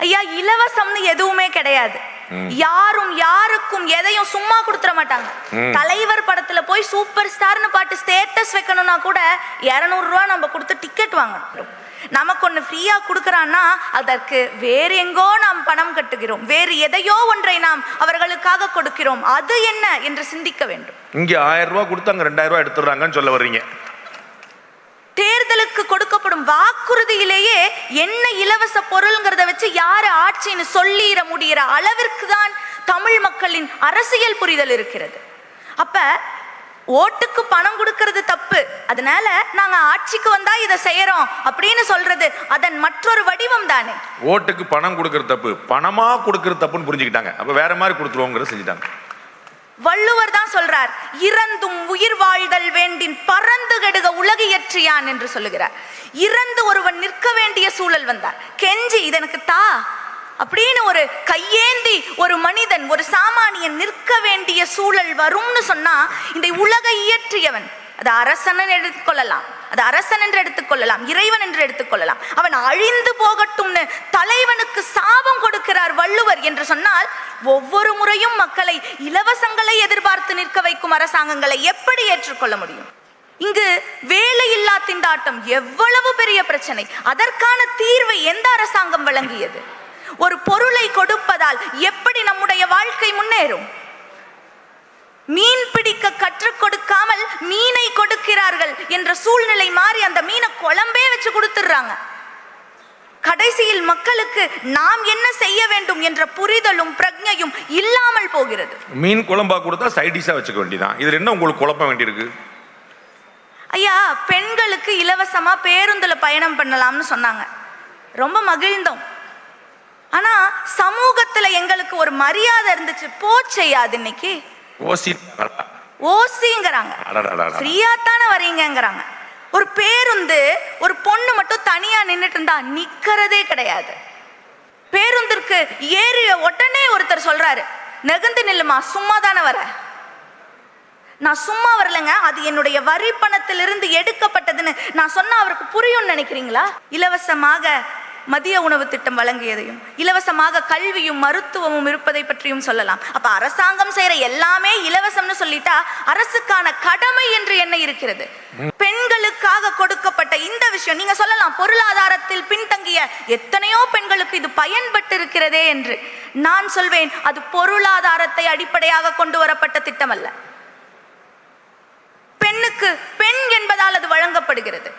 ஐயா, இலவசம்னு எதுவுமே கிடையாது. யாரும் யாருக்கும் எதையும் சும்மா கொடுத்துட மாட்டாங்க. தலைவர் படத்துல போய் சூப்பர் ஸ்டார்னு பாட்டு ஸ்டேட்டஸ் வைக்கணும்னா கூட 200 ரூபாய் நம்ம கொடுத்து டிக்கெட் வாங்கணும். நமக்கு ஒண்ணு ஃப்ரீயா கொடுக்கறான்னா அதற்கு வேற எங்கோ நாம் பணம் கட்டுகிறோம், வேறு எதையோ ஒன்றை நாம் அவர்களுக்காக கொடுக்கிறோம். அது என்ன என்று சிந்திக்க வேண்டும். இங்க 1000 ரூபாய் கொடுத்து அங்க 2000 ரூபாய் எடுத்துறாங்கன்னு சொல்ல வர்றீங்க. தேர்தலுக்கு கொடுக்கப்படும் வாக்குறுதியிலேயே என்ன இலவச பொருள்ங்கிறத வச்சு யாரு ஆட்சின்னு சொல்லிட முடிகிற அளவிற்கு தான் தமிழ் மக்களின் அரசியல் புரிதல் இருக்கிறது. அப்ப ஓட்டுக்கு பணம் கொடுக்கிறது தப்பு, அதனால நாங்க ஆட்சிக்கு வந்தா இதை செய்யறோம் அப்படின்னு சொல்றது அதன் மற்றொரு வடிவம் தானே. ஓட்டுக்கு பணம் கொடுக்கிறது தப்பு, பணமா கொடுக்கிறது தப்புன்னு புரிஞ்சுக்கிட்டாங்க. அப்ப வேற மாதிரி கொடுத்துருவோங்கிறத செஞ்சுட்டாங்க. வள்ளுவர் தான் சொல்றார், இறந்தும் உயிர் வாழ்தல் வேண்டின் பறந்து கெடுக உலகியற்றியான் என்று சொல்லுகிறார். இறந்து ஒருவன் நிற்க வேண்டிய சூழல் வந்தார், கெஞ்சி இதற்கு தா அப்படின்னு ஒரு கையேந்தி ஒரு மனிதன், ஒரு சாமானியன் நிற்க வேண்டிய சூழல் வரும்னு சொன்னா இந்த உலகை இயற்றியவன், அது அரசன் எடுத்துக்கொள்ளலாம், அது அரசன் என்று எடுத்துக்கொள்ளலாம், இறைவன் என்று எடுத்துக்கொள்ளலாம், அவன் அழிந்து போகட்டும்னு தலைவனுக்கு சாபம் கொடுக்கிறார் வள்ளுவர் என்று சொன்னால், ஒவ்வொரு முறையும் மக்களை இலவசங்களை எதிர்பார்த்து நிற்க வைக்கும் அரசாங்கங்களை எப்படி ஏற்றுக்கொள்ள முடியும்? இங்கு வேலையில்லா திண்டாட்டம் எவ்வளவு பெரிய பிரச்சனை, அதற்கான தீர்வை எந்த அரசாங்கம் வழங்கியது? ஒரு பொருளை கொடுப்பதால் எப்படி நம்முடைய வாழ்க்கை முன்னேறும்? மீன் பிடிக்க கற்றுக் கொடுக்காமல் மீனை கொடுக்கிறார்கள் என்ற சூழ்நிலை மாறி அந்த மீனை குழம்பே வச்சு கொடுத்துடுறாங்க. கடைசியில் மக்களுக்கு நாம் என்ன செய்ய வேண்டும் என்ற புரிதலும் பிரஜையும் இல்லாமல் போகிறது. மீன் குழம்பா கொடுத்தா சைடிஷா வச்சுக்க வேண்டியதான். இதுல என்ன உங்களுக்கு குழப்பம் வேண்டியிருக்கு? ஐயா, பெண்களுக்கு இலவசமா பேருந்துல பயணம் பண்ணலாம்னு சொன்னாங்க, ரொம்ப மகிழ்ந்தோம். ஆனா சமூகத்துல எங்களுக்கு ஒரு மரியாதை இருந்துச்சு, போச்சையாது. இன்னைக்கு ஓசிங்கிறாங்க, ஃப்ரீயா தானே வரீங்கிறாங்க. ஒரு பேருந்து ஒரு பொண்ணு மட்டும் தனியா நின்றுட்டு இருந்தா நிக்கிறதே கிடையாது. பேருந்திற்கு ஏறிய உடனே ஒருத்தர் சொல்றாரு, நெகுந்து நில்லுமா, சும்மா தானே வர. நான் சும்மா வரலங்க, அது என்னுடைய வரி பணத்திலிருந்து எடுக்கப்பட்டதுன்னு நான் சொன்னா அவருக்கு புரியும் நினைக்கிறீங்களா? இலவசமாக மதிய உணவு திட்டம் வழங்கியதையும், இலவசமாக கல்வியும் மருத்துவமும் இருப்பதை பற்றியும் சொல்லலாம். அப்ப அரசாங்கம் செய்யற எல்லாமே இலவசம்னு சொல்லிட்டா அரசுக்கான கடமை என்று என்ன இருக்கிறது? பெண்களுக்காக கொடுக்கப்பட்ட இந்த விஷயம் நீங்க சொல்லலாம், பொருளாதாரத்தில் பின்தங்கிய எத்தனையோ பெண்களுக்கு இது பயன்பட்டு இருக்கிறதே என்று. நான் சொல்வேன், அது பொருளாதாரத்தை அடிப்படையாக கொண்டு வரப்பட்ட திட்டம் அல்ல. பெண்ணுக்கு பெண் என்பதால் அது வழங்கப்படுகிறது.